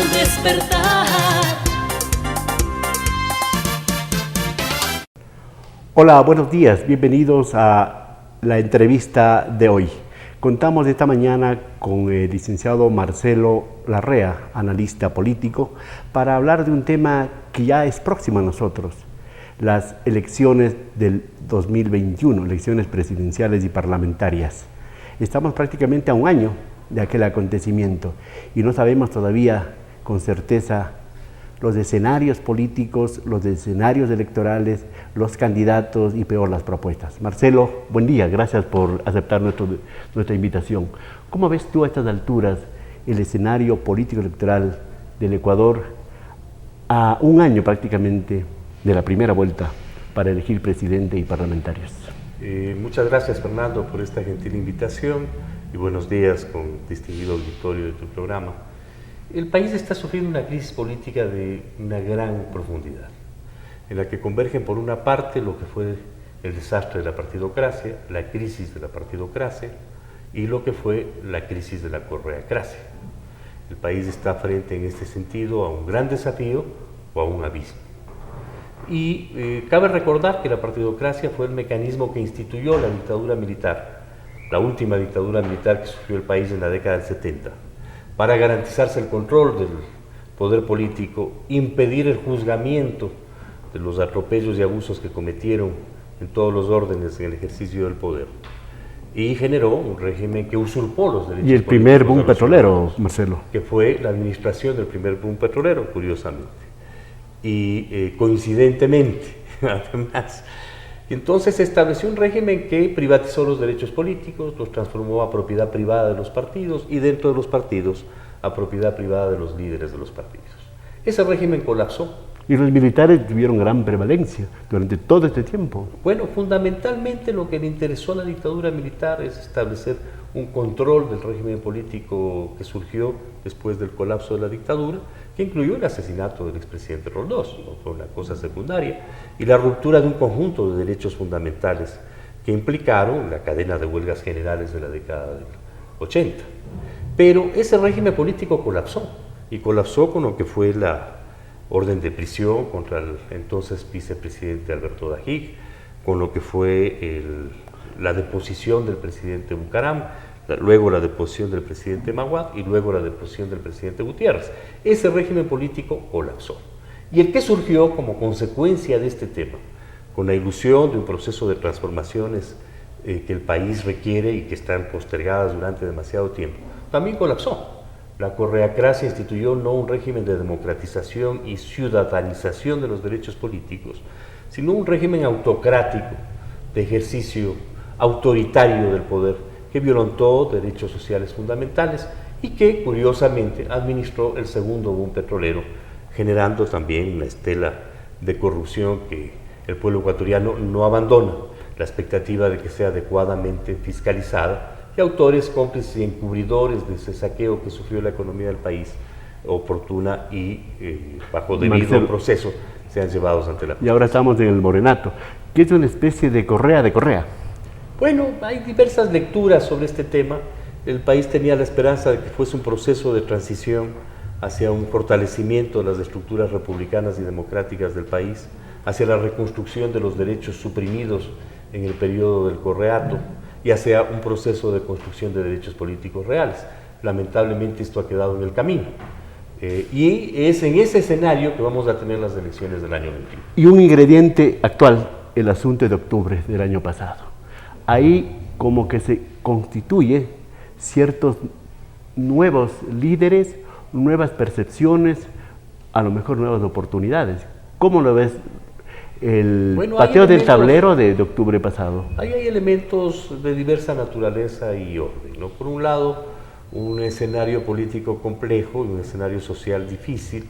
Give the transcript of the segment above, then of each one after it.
al despertar. Hola, buenos días, bienvenidos a la entrevista de hoy. Contamos esta mañana con el licenciado Marcelo Larrea, analista político, para hablar de un tema que ya es próximo a nosotros, las elecciones del 2021, elecciones presidenciales y parlamentarias. Estamos prácticamente a un año de aquel acontecimiento y no sabemos todavía con certeza los escenarios políticos, los escenarios electorales, los candidatos y peor las propuestas. Marcelo, buen día, gracias por aceptar nuestra invitación. ¿Cómo ves tú a estas alturas el escenario político electoral del Ecuador a un año prácticamente de la primera vuelta para elegir presidente y parlamentarios? Muchas gracias, Fernando, por esta gentil invitación y buenos días con distinguido auditorio de tu programa. El país está sufriendo una crisis política de una gran profundidad, en la que convergen por una parte lo que fue el desastre de la partidocracia, la crisis de la partidocracia y lo que fue la crisis de la correacracia. El país está frente en este sentido a un gran desafío o a un abismo. Y cabe recordar que la partidocracia fue el mecanismo que instituyó la dictadura militar, la última dictadura militar que sufrió el país en la década del 70. Para garantizarse el control del poder político, impedir el juzgamiento de los atropellos y abusos que cometieron en todos los órdenes en el ejercicio del poder. Y generó un régimen que usurpó los derechos. Y el primer boom petrolero, Marcelo. Que fue la administración del primer boom petrolero, curiosamente. Y coincidentemente, además, entonces se estableció un régimen que privatizó los derechos políticos, los transformó a propiedad privada de los partidos y dentro de los partidos a propiedad privada de los líderes de los partidos. Ese régimen colapsó. Y los militares tuvieron gran prevalencia durante todo este tiempo. Bueno, fundamentalmente lo que le interesó a la dictadura militar es establecer un control del régimen político que surgió después del colapso de la dictadura, que incluyó el asesinato del expresidente Roldós, no fue una cosa secundaria, y la ruptura de un conjunto de derechos fundamentales que implicaron la cadena de huelgas generales de la década del 80. Pero ese régimen político colapsó, y colapsó con lo que fue la orden de prisión contra el entonces vicepresidente Alberto Dajic, con lo que fue la deposición del presidente Bucaram, luego la deposición del presidente Maguad y luego la deposición del presidente Gutiérrez. Ese régimen político colapsó. Y el que surgió como consecuencia de este tema, con la ilusión de un proceso de transformaciones que el país requiere y que están postergadas durante demasiado tiempo, también colapsó. La correacracia instituyó no un régimen de democratización y ciudadanización de los derechos políticos, sino un régimen autocrático de ejercicio autoritario del poder que violentó derechos sociales fundamentales y que, curiosamente, administró el segundo boom petrolero, generando también una estela de corrupción que el pueblo ecuatoriano no abandona, la expectativa de que sea adecuadamente fiscalizada y autores, cómplices y encubridores de ese saqueo que sufrió la economía del país, oportuna y bajo debido proceso, sean llevados ante la justicia. Y ahora estamos en el morenato, que es una especie de correa de correa. Bueno, hay diversas lecturas sobre este tema. El país tenía la esperanza de que fuese un proceso de transición hacia un fortalecimiento de las estructuras republicanas y democráticas del país, hacia la reconstrucción de los derechos suprimidos en el periodo del correato y hacia un proceso de construcción de derechos políticos reales. Lamentablemente esto ha quedado en el camino. Y es en ese escenario que vamos a tener las elecciones del año 21. Y un ingrediente actual, el asunto de octubre del año pasado. Ahí como que se constituye ciertos nuevos líderes, nuevas percepciones, a lo mejor nuevas oportunidades. ¿Cómo lo ves el pateo del tablero de octubre pasado? Ahí hay elementos de diversa naturaleza y orden, ¿no? Por un lado, un escenario político complejo y un escenario social difícil,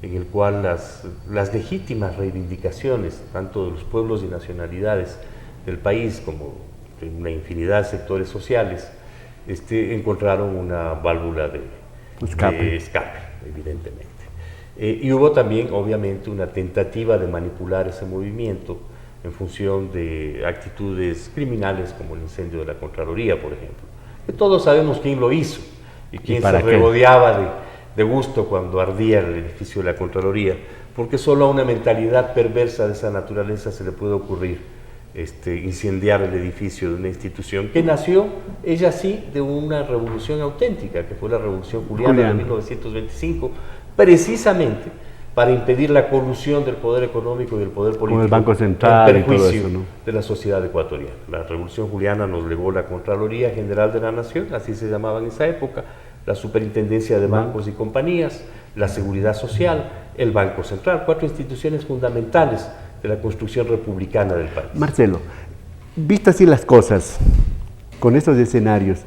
en el cual las legítimas reivindicaciones, tanto de los pueblos y nacionalidades del país como de una infinidad de sectores sociales, encontraron una válvula de escape, evidentemente. Y hubo también, obviamente, una tentativa de manipular ese movimiento en función de actitudes criminales como el incendio de la Contraloría, por ejemplo. Que todos sabemos quién lo hizo y quién se regodeaba de gusto cuando ardía el edificio de la Contraloría, porque solo a una mentalidad perversa de esa naturaleza se le puede ocurrir incendiar el edificio de una institución que nació, ella sí, de una revolución auténtica, que fue la Revolución Juliana de 1925, precisamente para impedir la colusión del poder económico y del poder político con el Banco Central en perjuicio y todo eso, ¿no? de la sociedad ecuatoriana. La Revolución Juliana nos legó la Contraloría General de la Nación, así se llamaba en esa época, la Superintendencia de Bancos y Compañías, la Seguridad Social, el Banco Central, 4 instituciones fundamentales de la construcción republicana del país. Marcelo, visto así las cosas, con estos escenarios,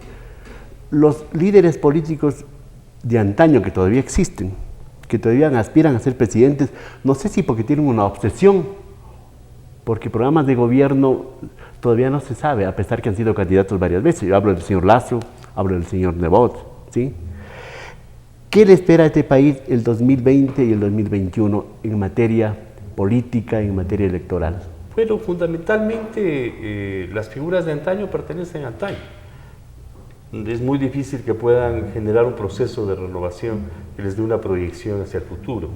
los líderes políticos de antaño que todavía existen, que todavía aspiran a ser presidentes, no sé si porque tienen una obsesión, porque programas de gobierno todavía no se sabe, a pesar que han sido candidatos varias veces. Yo hablo del señor Lasso, hablo del señor Nebot, ¿sí? ¿Qué le espera a este país el 2020 y el 2021 en materia política, en materia electoral? Bueno, fundamentalmente las figuras de antaño pertenecen a antaño. Es muy difícil que puedan generar un proceso de renovación que les dé una proyección hacia el futuro.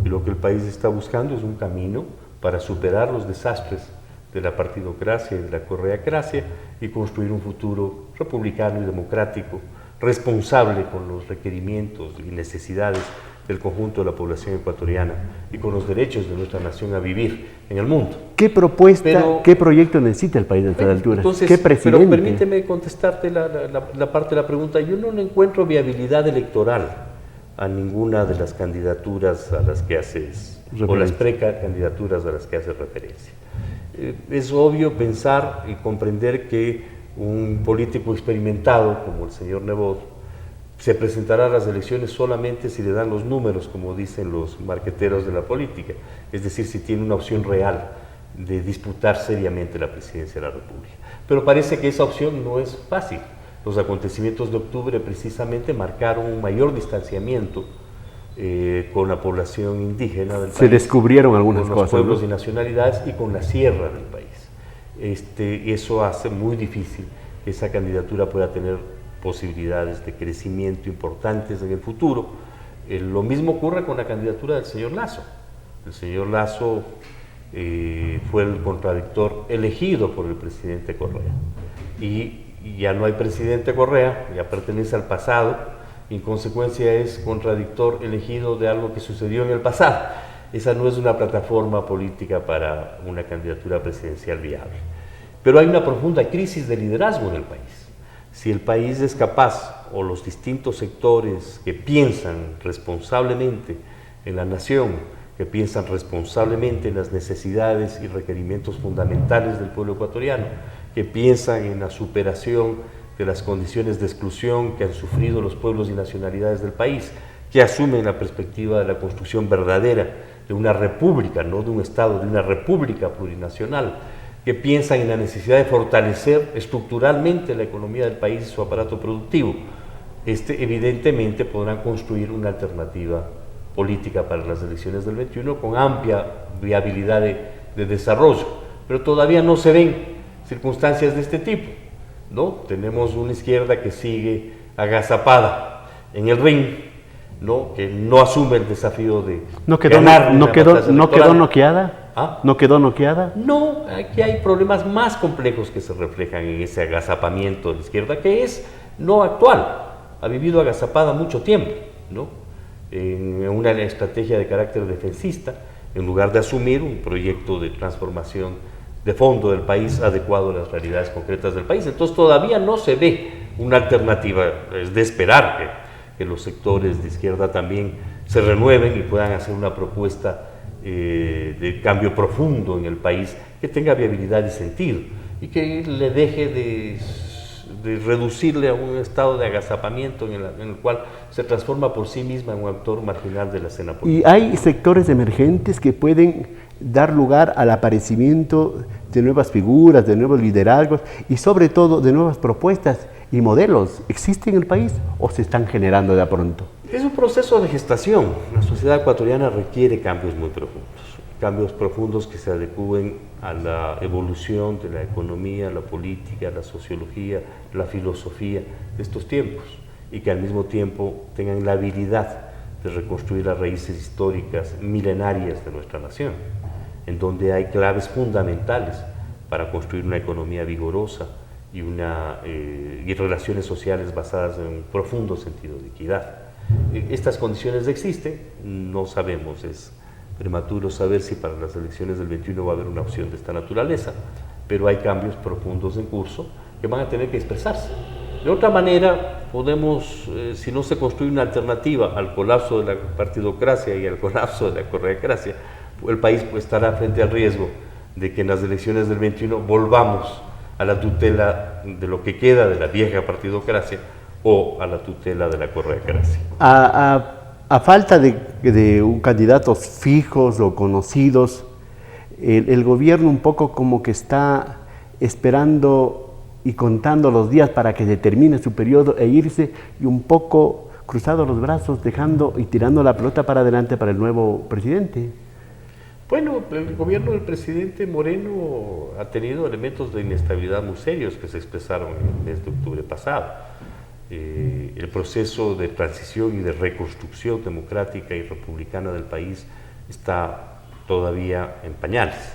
Y lo que el país está buscando es un camino para superar los desastres de la partidocracia y de la correacracia y construir un futuro republicano y democrático, responsable con los requerimientos y necesidades del conjunto de la población ecuatoriana y con los derechos de nuestra nación a vivir en el mundo. ¿Qué propuesta, qué proyecto necesita el país a estas alturas? Entonces, ¿Qué presidente? Pero permíteme contestarte la parte de la pregunta. Yo no le encuentro viabilidad electoral a ninguna de las candidaturas a las que haces, o las precandidaturas a las que haces referencia. Es obvio pensar y comprender que un político experimentado como el señor Nebot se presentará a las elecciones solamente si le dan los números, como dicen los marqueteros de la política, es decir, si tiene una opción real de disputar seriamente la presidencia de la República. Pero parece que esa opción no es fácil. Los acontecimientos de octubre precisamente marcaron un mayor distanciamiento con la población indígena del país. Se descubrieron algunas cosas, con los pueblos, ¿no?, y nacionalidades y con la sierra del país. Eso hace muy difícil que esa candidatura pueda tener posibilidades de crecimiento importantes en el futuro. Lo mismo ocurre con la candidatura del señor Lasso. El señor Lasso fue el contradictor elegido por el presidente Correa. Y ya no hay presidente Correa, ya pertenece al pasado, y en consecuencia es contradictor elegido de algo que sucedió en el pasado. Esa no es una plataforma política para una candidatura presidencial viable. Pero hay una profunda crisis de liderazgo en el país. Si el país es capaz, o los distintos sectores que piensan responsablemente en la nación, que piensan responsablemente en las necesidades y requerimientos fundamentales del pueblo ecuatoriano, que piensan en la superación de las condiciones de exclusión que han sufrido los pueblos y nacionalidades del país, que asumen la perspectiva de la construcción verdadera de una república, no de un Estado, de una república plurinacional, que piensan en la necesidad de fortalecer estructuralmente la economía del país y su aparato productivo, evidentemente podrán construir una alternativa política para las elecciones del 21 con amplia viabilidad de desarrollo, pero todavía no se ven circunstancias de este tipo, ¿no? Tenemos una izquierda que sigue agazapada en el ring, ¿no?, que no asume el desafío de ganar. ¿No quedó noqueada? ¿Ah? ¿No quedó noqueada? No, aquí hay problemas más complejos que se reflejan en ese agazapamiento de la izquierda, que es no actual, ha vivido agazapada mucho tiempo, ¿no?, en una estrategia de carácter defensista, en lugar de asumir un proyecto de transformación de fondo del país adecuado a las realidades concretas del país. Entonces todavía no se ve una alternativa. Es de esperar que los sectores de izquierda también se renueven y puedan hacer una propuesta de cambio profundo en el país que tenga viabilidad y sentido y que le deje de reducirle a un estado de agazapamiento en el cual se transforma por sí misma en un actor marginal de la escena política. Y hay sectores emergentes que pueden dar lugar al aparecimiento de nuevas figuras, de nuevos liderazgos y sobre todo de nuevas propuestas y modelos. ¿Existen en el país o se están generando de a pronto? Es un proceso de gestación. La sociedad ecuatoriana requiere cambios muy profundos que se adecúen a la evolución de la economía, la política, la sociología, la filosofía de estos tiempos y que al mismo tiempo tengan la habilidad de reconstruir las raíces históricas milenarias de nuestra nación, en donde hay claves fundamentales para construir una economía vigorosa y relaciones sociales basadas en un profundo sentido de equidad. Estas condiciones existen, no sabemos, es prematuro saber si para las elecciones del 21 va a haber una opción de esta naturaleza, pero hay cambios profundos en curso que van a tener que expresarse. De otra manera, podemos, si no se construye una alternativa al colapso de la partidocracia y al colapso de la correacracia, el país estará frente al riesgo de que en las elecciones del 21 volvamos a la tutela de lo que queda de la vieja partidocracia o a la tutela de la correacracia. A falta de candidatos fijos o conocidos, el gobierno un poco como que está esperando y contando los días para que se termine su periodo e irse, y un poco cruzado los brazos, dejando y tirando la pelota para adelante para el nuevo presidente. Bueno, el gobierno del presidente Moreno ha tenido elementos de inestabilidad muy serios que se expresaron en el mes de octubre pasado. El proceso de transición y de reconstrucción democrática y republicana del país está todavía en pañales.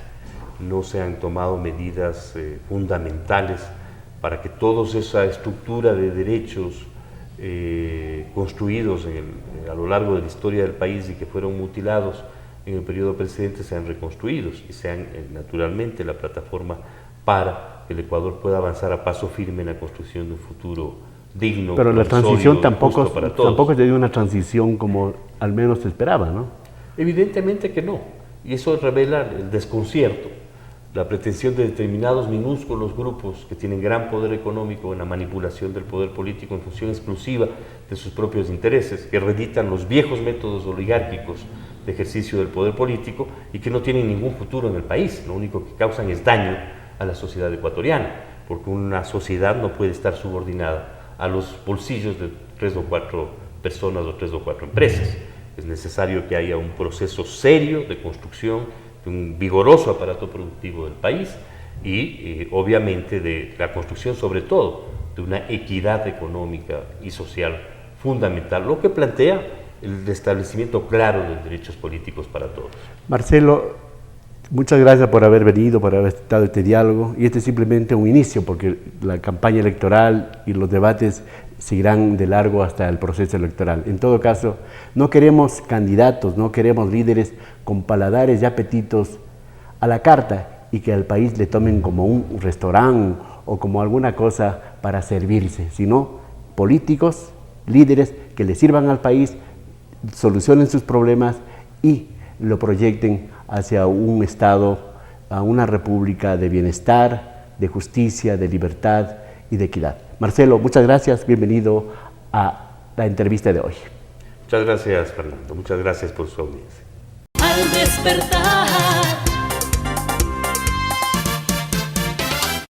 No se han tomado medidas fundamentales para que toda esa estructura de derechos construidos a lo largo de la historia del país y que fueron mutilados en el periodo precedente sean reconstruidos y sean naturalmente la plataforma para que el Ecuador pueda avanzar a paso firme en la construcción de un futuro digno. Pero la transición tampoco tampoco se dio una transición como al menos se esperaba, ¿no? Evidentemente que no, y eso revela el desconcierto, la pretensión de determinados minúsculos grupos que tienen gran poder económico en la manipulación del poder político en función exclusiva de sus propios intereses, que reeditan los viejos métodos oligárquicos de ejercicio del poder político y que no tienen ningún futuro en el país. Lo único que causan es daño a la sociedad ecuatoriana, porque una sociedad no puede estar subordinada a los bolsillos de 3 o 4 personas o 3 o 4 empresas. Es necesario que haya un proceso serio de construcción de un vigoroso aparato productivo del país y obviamente de la construcción sobre todo de una equidad económica y social fundamental, lo que plantea el establecimiento claro de derechos políticos para todos. Marcelo, muchas gracias por haber venido, por haber estado este diálogo, y este es simplemente un inicio porque la campaña electoral y los debates seguirán de largo hasta el proceso electoral. En todo caso, no queremos candidatos, no queremos líderes con paladares y apetitos a la carta y que al país le tomen como un restaurante o como alguna cosa para servirse, sino políticos, líderes que le sirvan al país, solucionen sus problemas y lo proyecten hacia un Estado, a una república de bienestar, de justicia, de libertad y de equidad. Marcelo, muchas gracias, bienvenido a la entrevista de hoy. Muchas gracias, Fernando, muchas gracias por su audiencia. Al despertar